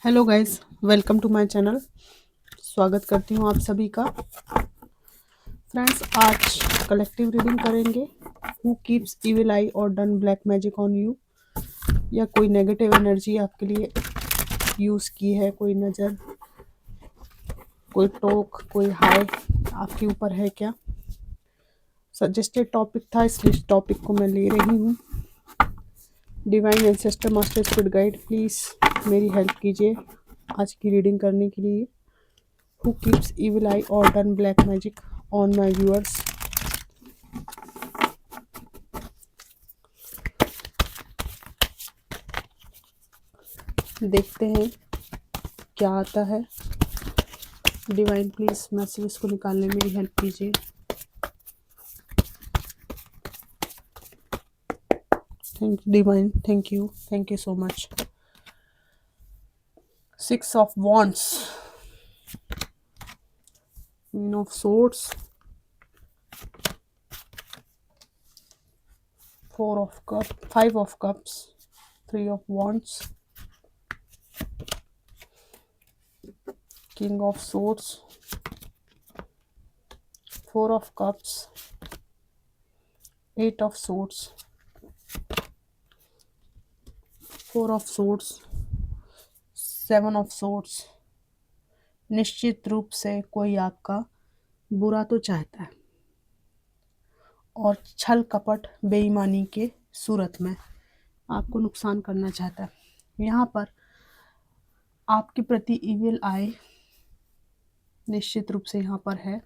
Hello guys, welcome to my channel. स्वागत करती हूँ आप सभी का। फ्रेंड्स, आज कलेक्टिव रीडिंग करेंगे। हु कीप्स इविल आई और done black magic on you, या कोई नेगेटिव एनर्जी आपके लिए यूज़ की है, कोई नज़र, कोई टोक, कोई हाय आपके ऊपर है क्या। सजेस्टेड टॉपिक था, इसलिए इस टॉपिक को मैं ले रही हूँ। Divine ancestor master spirit guide, please मेरी हेल्प कीजिए आज की रीडिंग करने के लिए। Who keeps evil eye or done black magic on my viewers? देखते हैं क्या आता है। डिवाइन प्लीज मैसेज को निकालने में मेरी हेल्प कीजिए। Thank you divine, thank you so much. 6 of wands, Queen of swords, 4 of cups, 5 of cups, 3 of wands, King of swords, 4 of cups, 8 of swords, 4 of swords, 7 of swords। निश्चित रूप से कोई आपका बुरा तो चाहता है और छल कपट बेईमानी के सूरत में आपको नुकसान करना चाहता है। यहाँ पर आपके प्रति इविल आई निश्चित रूप से यहाँ पर है,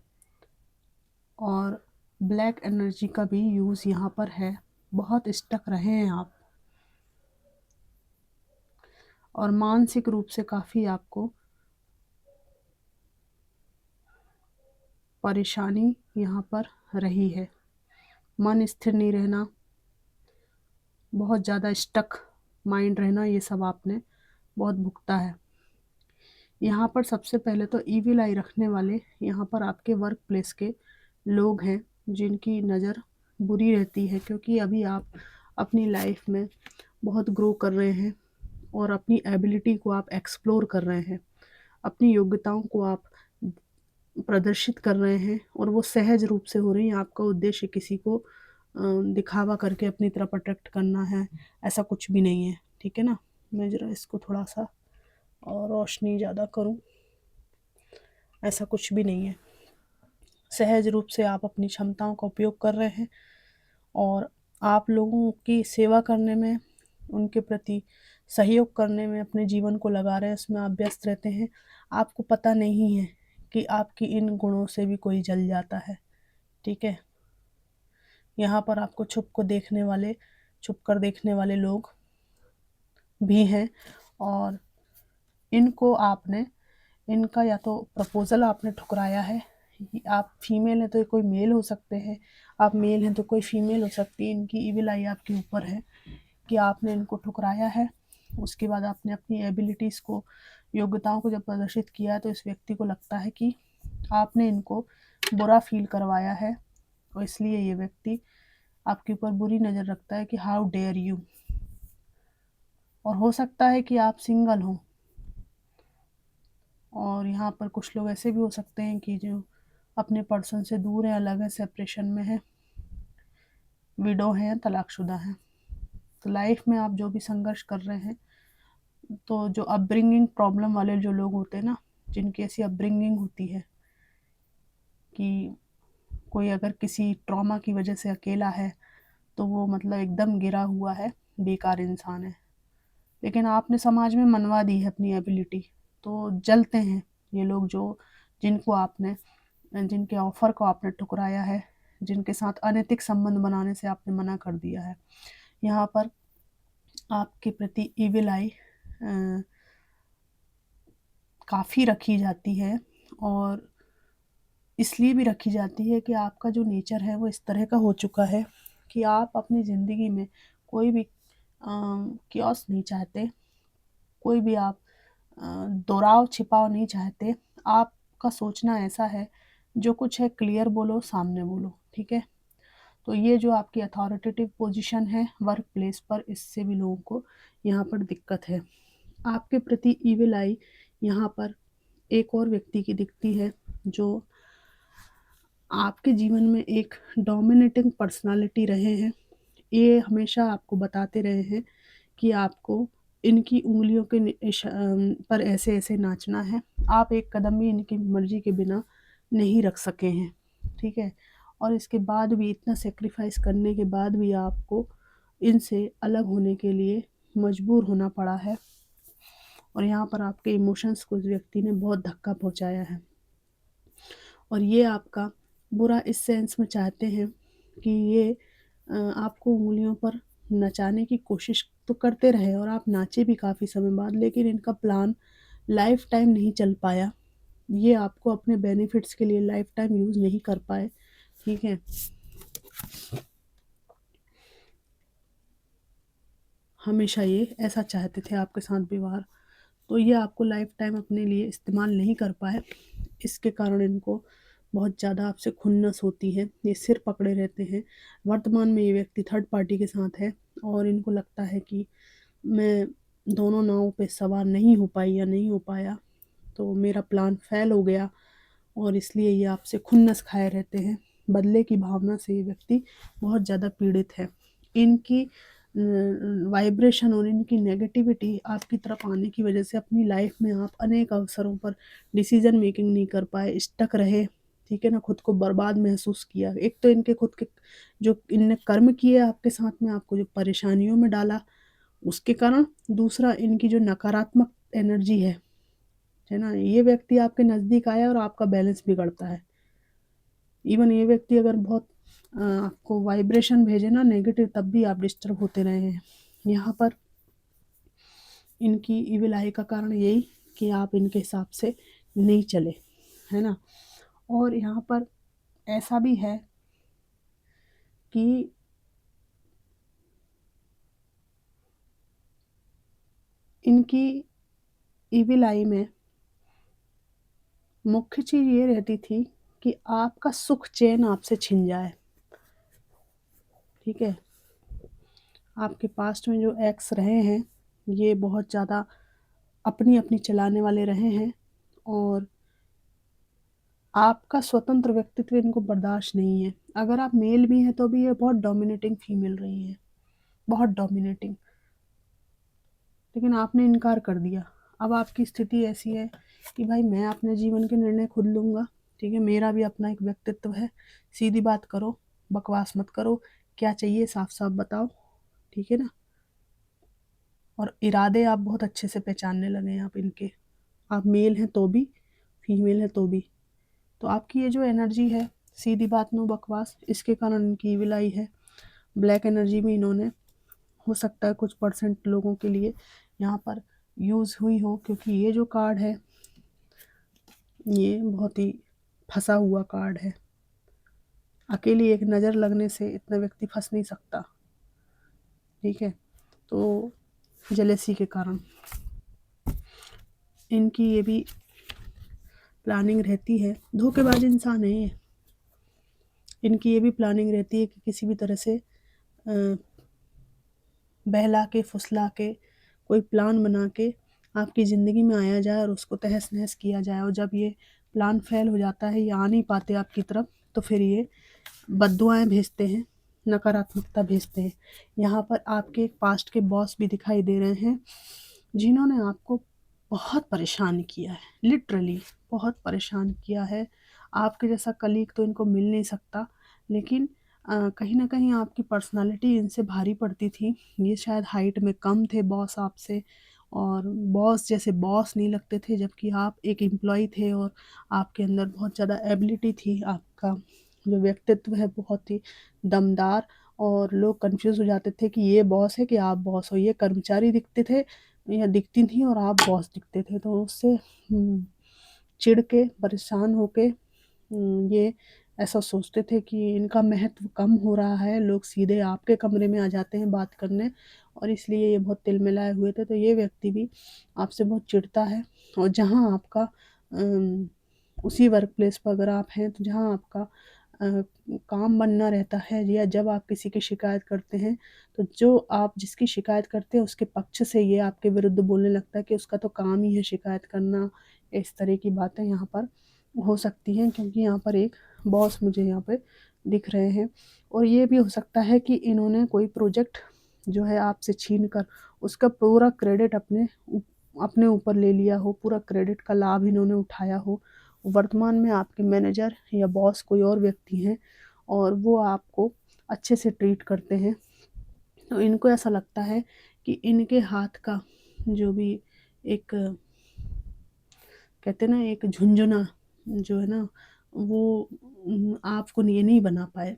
और ब्लैक एनर्जी का भी यूज़ यहाँ पर है। बहुत स्टक रहे हैं आप, और मानसिक रूप से काफ़ी आपको परेशानी यहाँ पर रही है। मन स्थिर नहीं रहना, बहुत ज़्यादा स्टक माइंड रहना, ये सब आपने बहुत भुगता है। यहाँ पर सबसे पहले तो ईविल आई रखने वाले यहाँ पर आपके वर्क प्लेस के लोग हैं, जिनकी नज़र बुरी रहती है, क्योंकि अभी आप अपनी लाइफ में बहुत ग्रो कर रहे हैं और अपनी एबिलिटी को आप एक्सप्लोर कर रहे हैं, अपनी योग्यताओं को आप प्रदर्शित कर रहे हैं, और वो सहज रूप से हो रही है। आपका उद्देश्य किसी को दिखावा करके अपनी तरफ अट्रैक्ट करना है, ऐसा कुछ भी नहीं है। ठीक है ना। मैं ज़रा इसको थोड़ा सा और रोशनी ज़्यादा करूं। ऐसा कुछ भी नहीं है। सहज रूप से आप अपनी क्षमताओं का उपयोग कर रहे हैं और आप लोगों की सेवा करने में, उनके प्रति सहयोग करने में अपने जीवन को लगा रहे हैं, उसमें आप व्यस्त रहते हैं। आपको पता नहीं है कि आपकी इन गुणों से भी कोई जल जाता है। ठीक है। यहाँ पर आपको छुप कर देखने वाले लोग भी हैं, और इनका या तो प्रपोजल आपने ठुकराया है। आप फीमेल हैं तो ये कोई मेल हो सकते हैं, आप मेल हैं तो कोई फीमेल हो सकती है। इनकी ईविल आई आपके ऊपर है कि आपने इनको ठुकराया है। उसके बाद आपने अपनी एबिलिटीज़ को, योग्यताओं को जब प्रदर्शित किया है, तो इस व्यक्ति को लगता है कि आपने इनको बुरा फील करवाया है, और इसलिए ये व्यक्ति आपके ऊपर बुरी नज़र रखता है कि हाउ डेयर यू। और हो सकता है कि आप सिंगल हों, और यहाँ पर कुछ लोग ऐसे भी हो सकते हैं कि जो अपने पर्सन से दूर हैं, अलग हैं, सेपरेशन में हैं, विडो हैं, तलाकशुदा हैं। तो लाइफ में आप जो भी संघर्ष कर रहे हैं, तो जो अपब्रिंगिंग प्रॉब्लम वाले जो लोग होते हैं ना, जिनकी ऐसी अपब्रिंगिंग होती है कि कोई अगर किसी ट्रॉमा की वजह से अकेला है, तो वो मतलब एकदम गिरा हुआ है, बेकार इंसान है। लेकिन आपने समाज में मनवा दी है अपनी एबिलिटी, तो जलते हैं ये लोग, जो जिनके ऑफर को आपने ठुकराया है, जिनके साथ अनैतिक संबंध बनाने से आपने मना कर दिया है। यहाँ पर आपके प्रति इविल आई काफ़ी रखी जाती है, और इसलिए भी रखी जाती है कि आपका जो नेचर है वो इस तरह का हो चुका है कि आप अपनी ज़िंदगी में कोई भी कियोस्क नहीं चाहते, कोई भी आप दोराव छिपाव नहीं चाहते। आपका सोचना ऐसा है, जो कुछ है क्लियर बोलो, सामने बोलो। ठीक है। तो ये जो आपकी अथॉरिटेटिव पोजीशन है वर्क प्लेस पर, इससे भी लोगों को यहाँ पर दिक्कत है। आपके प्रति ईविल आई यहाँ पर एक और व्यक्ति की दिखती है, जो आपके जीवन में एक डोमिनेटिंग पर्सनालिटी रहे हैं। ये हमेशा आपको बताते रहे हैं कि आपको इनकी उँगलियों के पर ऐसे-ऐसे नाचना है। आप एक कदम भी इनकी मर्ज़ी के बिना नहीं रख सके हैं, ठीक है? और इसके बाद भी इतना सैक्रिफ़ाइस करने के बाद भी आपको इनसे अलग होने के लिए मजबूर होना पड़ा है, और यहाँ पर आपके इमोशंस को इस व्यक्ति ने बहुत धक्का पहुँचाया है। और ये आपका बुरा इस सेंस में चाहते हैं कि ये आपको उँगलियों पर नचाने की कोशिश तो करते रहे और आप नाचे भी काफ़ी समय बाद, लेकिन इनका प्लान लाइफ़ टाइम नहीं चल पाया। ये आपको अपने बेनिफिट्स के लिए लाइफ़ टाइम यूज़ नहीं कर पाए, ठीक है? हमेशा ये ऐसा चाहते थे आपके साथ व्यवहार, तो ये आपको लाइफ़ टाइम अपने लिए इस्तेमाल नहीं कर पाए। इसके कारण इनको बहुत ज़्यादा आपसे खुन्नस होती है, ये सिर पकड़े रहते हैं। वर्तमान में ये व्यक्ति थर्ड पार्टी के साथ है और इनको लगता है कि मैं दोनों नावों पे सवार नहीं हो पाई या नहीं हो पाया, तो मेरा प्लान फ़ेल हो गया, और इसलिए ये आपसे खुन्नस खाए रहते हैं। बदले की भावना से ये व्यक्ति बहुत ज़्यादा पीड़ित है। इनकी वाइब्रेशन और इनकी नेगेटिविटी आपकी तरफ आने की वजह से अपनी लाइफ में आप अनेक अवसरों पर डिसीज़न मेकिंग नहीं कर पाए, स्टक रहे, ठीक है ना? खुद को बर्बाद महसूस किया। एक तो इनके खुद के जो इनने कर्म किए आपके साथ में, आपको जो परेशानियों में डाला, उसके कारण। दूसरा, इनकी जो नकारात्मक एनर्जी है ना? ये व्यक्ति आपके नज़दीक आया और आपका बैलेंस बिगड़ता है। इवन ये व्यक्ति अगर बहुत आपको वाइब्रेशन भेजे ना नेगेटिव, तब भी आप डिस्टर्ब होते रहे हैं। यहाँ पर इनकी इविल आई का कारण यही कि आप इनके हिसाब से नहीं चले, है ना? और यहाँ पर ऐसा भी है कि इनकी इविल आई में मुख्य चीज़ ये रहती थी कि आपका सुख चैन आपसे छिन जाए, ठीक है? आपके पास्ट में जो एक्स रहे हैं, ये बहुत ज़्यादा अपनी-अपनी चलाने वाले रहे हैं, और आपका स्वतंत्र व्यक्तित्व इनको बर्दाश्त नहीं है। अगर आप मेल भी हैं तो भी ये बहुत डोमिनेटिंग फीमेल रही हैं, बहुत डोमिनेटिंग। लेकिन आपने इनकार कर दिया। अब आपकी स्थिति ऐसी है कि भाई मैं अपने जीवन के निर्णय खुद लूँगा, ठीक है? मेरा भी अपना एक व्यक्तित्व है। सीधी बात करो, बकवास मत करो, क्या चाहिए साफ-साफ बताओ, ठीक है ना? और इरादे आप बहुत अच्छे से पहचानने लगे हैं आप इनके। आप मेल हैं तो भी, फीमेल हैं तो भी। तो आपकी ये जो एनर्जी है, सीधी बात नो बकवास, इसके कारण इनकी इविल आई है। ब्लैक एनर्जी भी इन्होंने हो सकता है कुछ परसेंट लोगों के लिए यहाँ पर यूज़ हुई हो, क्योंकि ये जो कार्ड है, ये बहुत ही फँसा हुआ कार्ड है। अकेली एक नज़र लगने से इतना व्यक्ति फँस नहीं सकता, ठीक है? तो जेलेसी के कारण इनकी ये भी प्लानिंग रहती है। धोखेबाज इंसान है ये। इनकी ये भी प्लानिंग रहती है कि किसी भी तरह से बहला के, फुसला के, कोई प्लान बना के आपकी ज़िंदगी में आया जाए और उसको तहस-नहस किया जाए, और जब ये प्लान फ़ेल हो जाता है, ये आ नहीं पाते आपकी तरफ, तो फिर ये बद्दुआएँ भेजते हैं, नकारात्मकता भेजते हैं। यहाँ पर आपके एक पास्ट के बॉस भी दिखाई दे रहे हैं, जिन्होंने आपको बहुत परेशान किया है, लिटरली बहुत परेशान किया है। आपके जैसा कलीग तो इनको मिल नहीं सकता, लेकिन कहीं न कहीं आपकी पर्सनैलिटी इनसे भारी पड़ती थी। ये शायद हाइट में कम थे बॉस आपसे, और बॉस जैसे बॉस नहीं लगते थे, जबकि आप एक एम्प्लॉयी थे और आपके अंदर बहुत ज़्यादा एबिलिटी थी। आपका जो व्यक्तित्व है बहुत ही दमदार, और लोग कन्फ्यूज़ हो जाते थे कि ये बॉस है कि आप बॉस हो। ये कर्मचारी दिखते थे या दिखती थीं और आप बॉस दिखते थे। तो उससे चिढ़ के, परेशान होके ये ऐसा सोचते थे कि इनका महत्व कम हो रहा है, लोग सीधे आपके कमरे में आ जाते हैं बात करने, और इसलिए ये बहुत तिलमिलाए हुए थे। तो ये व्यक्ति भी आपसे बहुत चिढ़ता है, और जहाँ आपका उसी वर्क प्लेस पर अगर आप हैं, तो जहाँ आपका काम बनना रहता है, या जब आप किसी की शिकायत करते हैं, तो जो आप जिसकी शिकायत करते हैं उसके पक्ष से ये आपके विरुद्ध बोलने लगता है कि उसका तो काम ही है शिकायत करना। इस तरह की बातें यहाँ पर हो सकती हैं, क्योंकि यहाँ पर एक बॉस मुझे यहाँ पे दिख रहे हैं। और ये भी हो सकता है कि इन्होंने कोई प्रोजेक्ट जो है आपसे छीन कर उसका पूरा क्रेडिट अपने ऊपर ले लिया हो, पूरा क्रेडिट का लाभ इन्होंने उठाया हो। वर्तमान में आपके मैनेजर या बॉस कोई और व्यक्ति हैं और वो आपको अच्छे से ट्रीट करते हैं, तो इनको ऐसा लगता है कि इनके हाथ का जो भी एक कहते हैं ना, एक झुनझुना जो है ना, वो आपको ये नहीं बना पाए।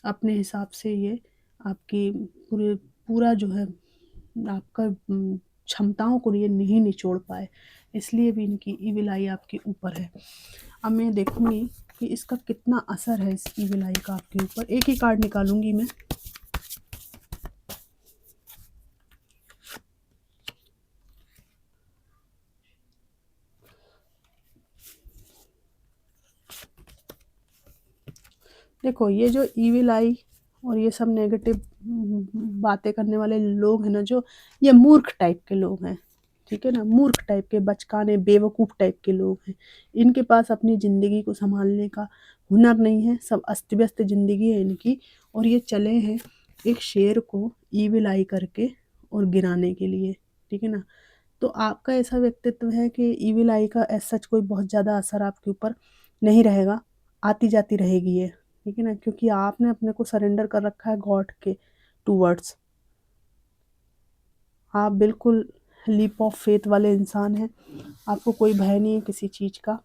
अपने हिसाब से ये आपकी पूरा जो है आपका क्षमताओं को ये नहीं निचोड़ पाए, इसलिए भी इनकी ईविल आई आपके ऊपर है। अब मैं देखूंगी कि इसका कितना असर है इस ईविल आई का आपके ऊपर। एक ही कार्ड निकालूंगी मैं। देखो, ये जो ईविल आई और ये सब नेगेटिव बातें करने वाले लोग हैं ना, जो ये मूर्ख टाइप के लोग हैं, ठीक है ना, मूर्ख टाइप के, बचकाने, बेवकूफ़ टाइप के लोग हैं। इनके पास अपनी ज़िंदगी को संभालने का हुनर नहीं है, सब अस्त व्यस्त ज़िंदगी है इनकी। और ये चले हैं एक शेर को ईविल आई करके और गिराने के लिए, ठीक है ना। तो आपका ऐसा व्यक्तित्व है कि ईविल आई का एज सच कोई बहुत ज़्यादा असर आपके ऊपर नहीं रहेगा, आती जाती रहेगी ये, ठीक है ना, क्योंकि आपने अपने को सरेंडर कर रखा है गॉड के टूवर्ड्स। आप बिल्कुल लीप ऑफ फेथ वाले इंसान हैं, आपको कोई भय नहीं है किसी चीज़ का,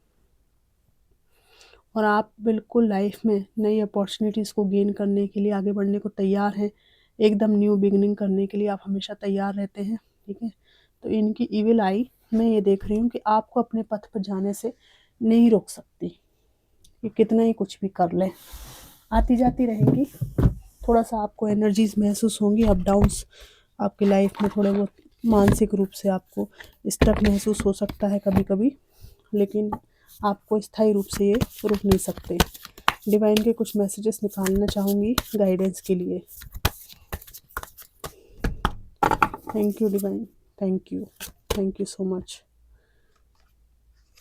और आप बिल्कुल लाइफ में नई अपॉर्चुनिटीज़ को गेन करने के लिए आगे बढ़ने को तैयार हैं। एकदम न्यू बिगनिंग करने के लिए आप हमेशा तैयार रहते हैं, ठीक है। तो इनकी ईविल आई मैं ये देख रही हूँ कि आपको अपने पथ पर जाने से नहीं रोक सकती, कि कितना ही कुछ भी कर लें, आती जाती रहेंगी। थोड़ा सा आपको एनर्जीज महसूस होंगी, अप डाउन्स आपकी लाइफ में, थोड़े बहुत मानसिक रूप से आपको स्टक महसूस हो सकता है कभी कभी, लेकिन आपको स्थायी रूप से ये रुक नहीं सकते। डिवाइन के कुछ मैसेजेस निकालना चाहूँगी गाइडेंस के लिए। Thank you divine, thank you so much.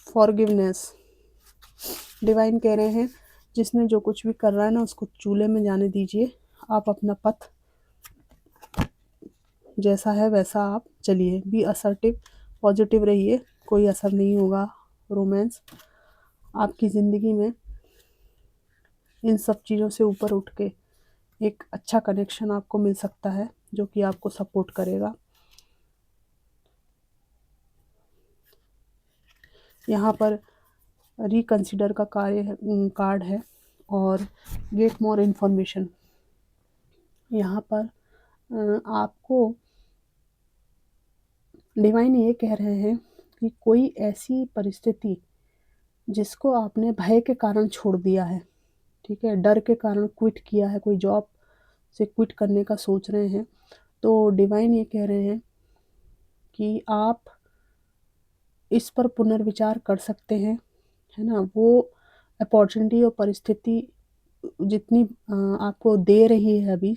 Forgiveness, divine कह रहे हैं जिसने जो कुछ भी कर रहा है ना, उसको चूल्हे में जाने दीजिए। आप अपना पथ जैसा है वैसा आप चलिए, बी असर्टिव, पॉजिटिव रहिए, कोई असर नहीं होगा रोमांस आपकी ज़िंदगी में। इन सब चीज़ों से ऊपर उठ के एक अच्छा कनेक्शन आपको मिल सकता है जो कि आपको सपोर्ट करेगा। यहाँ पर रिकंसिडर का कार्ड है और गेट मोर इन्फॉर्मेशन। यहाँ पर आपको डिवाइन ये कह रहे हैं कि कोई ऐसी परिस्थिति जिसको आपने भय के कारण छोड़ दिया है, ठीक है, डर के कारण क्विट किया है, कोई जॉब से क्विट करने का सोच रहे हैं, तो डिवाइन ये कह रहे हैं कि आप इस पर पुनर्विचार कर सकते हैं, है ना। वो अपॉर्चुनिटी और परिस्थिति जितनी आपको दे रही है, अभी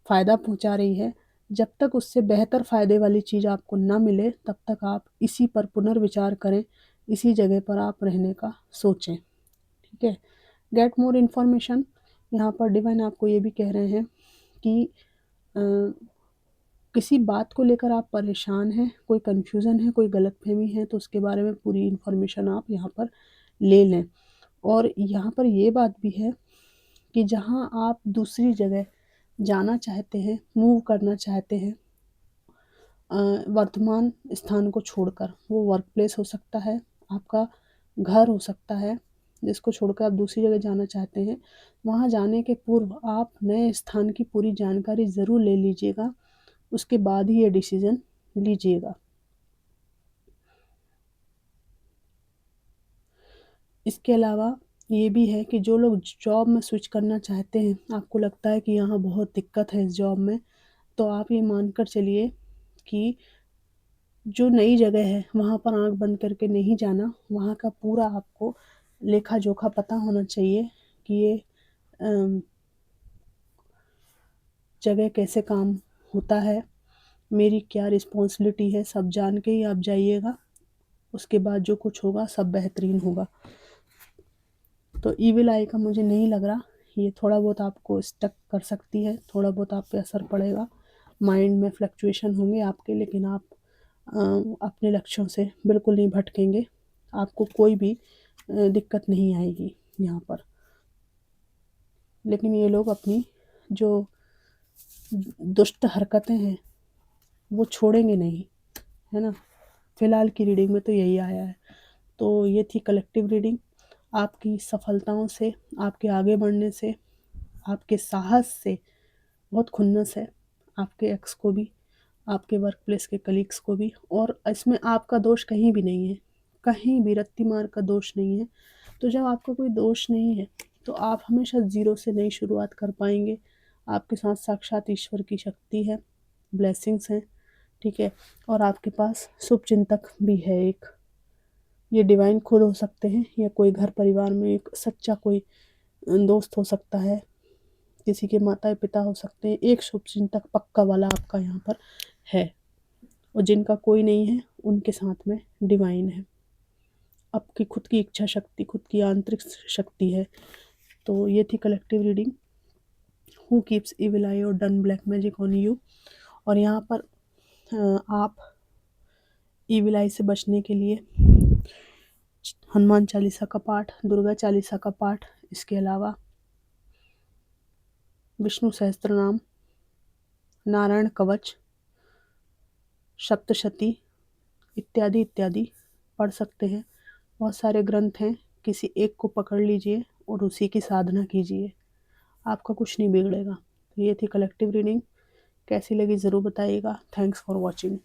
फ़ायदा पहुंचा रही है, जब तक उससे बेहतर फ़ायदे वाली चीज़ आपको ना मिले तब तक आप इसी पर पुनर्विचार करें, इसी जगह पर आप रहने का सोचें, ठीक है। गेट मोर इन्फॉर्मेशन, यहाँ पर डिवाइन आपको ये भी कह रहे हैं कि अ, किसी बात को लेकर आप परेशान हैं, कोई कन्फ्यूज़न है, कोई गलतफ़हमी है, तो उसके बारे में पूरी इन्फॉर्मेशन आप यहाँ पर ले लें। और यहाँ पर ये बात भी है कि जहाँ आप दूसरी जगह जाना चाहते हैं, मूव करना चाहते हैं, वर्तमान स्थान को छोड़कर, वो वर्क प्लेस हो सकता है, आपका घर हो सकता है, जिसको छोड़कर आप दूसरी जगह जाना चाहते हैं, वहाँ जाने के पूर्व आप नए स्थान की पूरी जानकारी ज़रूर ले लीजिएगा, उसके बाद ही ये डिसीज़न लीजिएगा। इसके अलावा ये भी है कि जो लोग जॉब में स्विच करना चाहते हैं, आपको लगता है कि यहाँ बहुत दिक्कत है इस जॉब में, तो आप ये मानकर चलिए कि जो नई जगह है वहाँ पर आँख बंद करके नहीं जाना, वहाँ का पूरा आपको लेखा जोखा पता होना चाहिए, कि ये जगह कैसे काम होता है, मेरी क्या रिस्पॉन्सिबिलिटी है, सब जान के ही आप जाइएगा। उसके बाद जो कुछ होगा सब बेहतरीन होगा। तो ईविल आई का मुझे नहीं लग रहा, ये थोड़ा बहुत आपको स्टक कर सकती है, थोड़ा बहुत आप पे असर पड़ेगा, माइंड में फ्लक्चुएशन होंगे आपके, लेकिन आप अपने लक्ष्यों से बिल्कुल नहीं भटकेंगे, आपको कोई भी दिक्कत नहीं आएगी यहाँ पर। लेकिन ये लोग अपनी जो दुष्ट हरकतें हैं वो छोड़ेंगे नहीं, है ना। फिलहाल की रीडिंग में तो यही आया है। तो ये थी कलेक्टिव रीडिंग। आपकी सफलताओं से, आपके आगे बढ़ने से, आपके साहस से बहुत खुन्नस है, आपके एक्स को भी, आपके वर्क प्लेस के कलीग्स को भी। और इसमें आपका दोष कहीं भी नहीं है, कहीं भी रत्ती मार का दोष नहीं है। तो जब आपका कोई दोष नहीं है तो आप हमेशा ज़ीरो से नई शुरुआत कर पाएंगे। आपके साथ साक्षात ईश्वर की शक्ति है, ब्लेसिंग्स हैं, ठीक है। और आपके पास शुभ चिंतक भी है एक, ये डिवाइन खुद हो सकते हैं या कोई घर परिवार में एक सच्चा कोई दोस्त हो सकता है, किसी के माता पिता हो सकते हैं। एक शुभ चिंतक पक्का वाला आपका यहाँ पर है, और जिनका कोई नहीं है उनके साथ में डिवाइन है। आपकी खुद की इच्छा शक्ति, खुद की आंतरिक शक्ति है। तो ये थी collective reading, who keeps evil eye और done black magic on you. और यहाँ पर आप इविल आई से बचने के लिए हनुमान चालीसा का पाठ, दुर्गा चालीसा का पाठ, इसके अलावा विष्णु सहस्त्रनाम, नारायण कवच, सप्तशती इत्यादि इत्यादि पढ़ सकते हैं। बहुत सारे ग्रंथ हैं, किसी एक को पकड़ लीजिए और उसी की साधना कीजिए, आपका कुछ नहीं बिगड़ेगा। तो ये थी कलेक्टिव रीडिंग, कैसी लगी ज़रूर बताइएगा। Thanks for watching.